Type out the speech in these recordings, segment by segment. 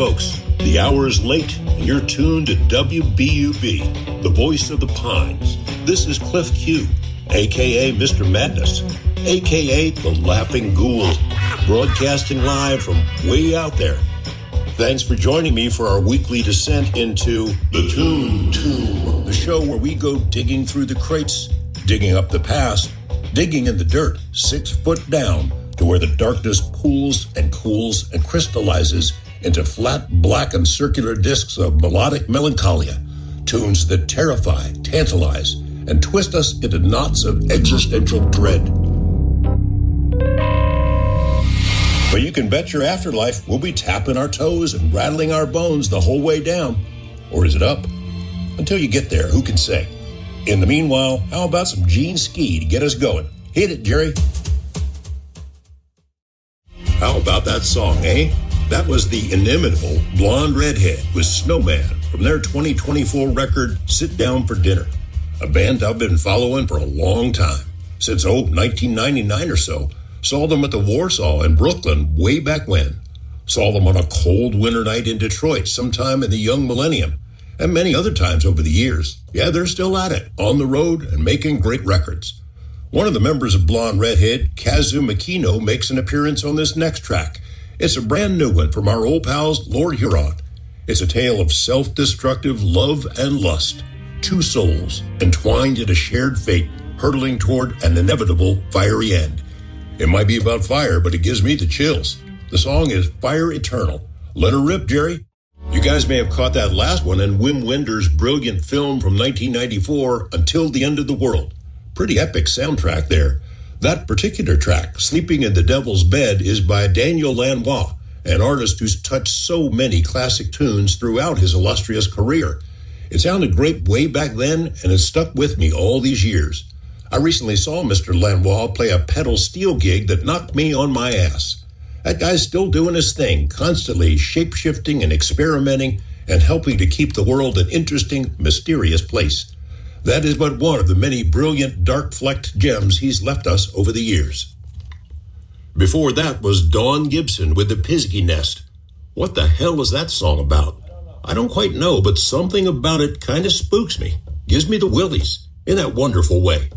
folks. The hour is late, and you're tuned to WBUB, the voice of the Pines. This is Cliff Q, a.k.a. Mr. Madness, a.k.a. the Laughing Ghoul, broadcasting live from way out there. Thanks for joining me for our weekly descent into the Tune Tomb, the show where we go digging through the crates, digging up the past, digging in the dirt 6 foot down to where the darkness pools and cools and crystallizes into flat, black, and circular discs of melodic melancholia, tunes that terrify, tantalize, and twist us into knots of existential dread. But you can bet your afterlife we'll be tapping our toes and rattling our bones the whole way down. Or is it up? Until you get there, who can say? In the meanwhile, how about some Gene Ski to get us going? Hit it, Jerry. How about that song, eh? That was the inimitable Blonde Redhead with Snowman from their 2024 record, Sit Down for Dinner, a band I've been following for a long time, since 1999 or so. Saw them at the Warsaw in Brooklyn way back when. Saw them on a cold winter night in Detroit sometime in the young millennium, and many other times over the years. Yeah, they're still at it, on the road and making great records. One of the members of Blonde Redhead, Kazu Makino, makes an appearance on this next track. It's a brand new one from our old pals, Lord Huron. It's a tale of self-destructive love and lust. 2 souls entwined in a shared fate, hurtling toward an inevitable fiery end. It might be about fire, but it gives me the chills. The song is Fire Eternal. Let her rip, Jerry. You guys may have caught that last one in Wim Wenders' brilliant film from 1994, Until the End of the World. Pretty epic soundtrack there. That particular track, Sleeping in the Devil's Bed, is by Daniel Lanois, an artist who's touched so many classic tunes throughout his illustrious career. It sounded great way back then, and it's stuck with me all these years. I recently saw Mr. Lanois play a pedal steel gig that knocked me on my ass. That guy's still doing his thing, constantly shape-shifting and experimenting and helping to keep the world an interesting, mysterious place. That is but one of the many brilliant, dark-flecked gems he's left us over the years. Before that was Dawn Gibson with the Pisgah Nest. What the hell is that song about? I don't quite know, but something about it kind of spooks me. Gives me the willies, in that wonderful way.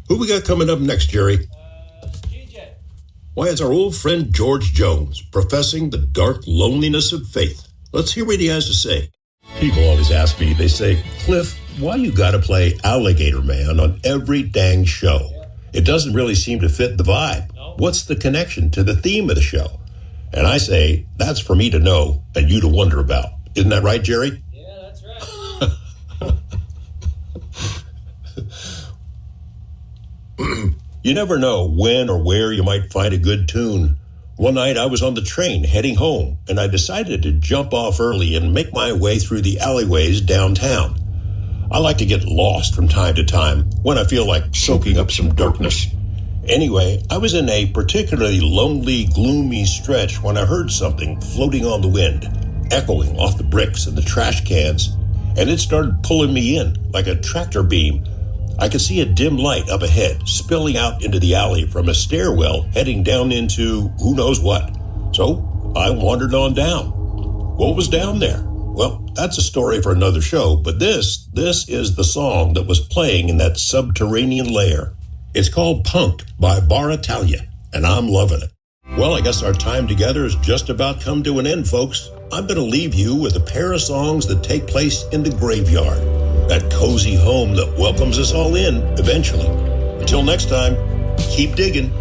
Who we got coming up next, Jerry? GJ. Why, it's our old friend George Jones, professing the dark loneliness of faith. Let's hear what he has to say. People always ask me, they say, Cliff, why you gotta play Alligator Man on every dang show? It doesn't really seem to fit the vibe. No. What's the connection to the theme of the show? And I say, that's for me to know and you to wonder about. Isn't that right, Jerry? Yeah, that's right. You never know when or where you might find a good tune. One night I was on the train heading home, and I decided to jump off early and make my way through the alleyways downtown. I like to get lost from time to time when I feel like soaking up some darkness. Anyway, I was in a particularly lonely, gloomy stretch when I heard something floating on the wind, echoing off the bricks and the trash cans, and it started pulling me in like a tractor beam. I could see a dim light up ahead, spilling out into the alley from a stairwell heading down into who knows what. So I wandered on down. What was down there? Well, that's a story for another show, but this is the song that was playing in that subterranean lair. It's called Punked by Bar Italia, and I'm loving it. Well, I guess our time together has just about come to an end, folks. I'm going to leave you with a pair of songs that take place in the graveyard, that cozy home that welcomes us all in eventually. Until next time, keep digging.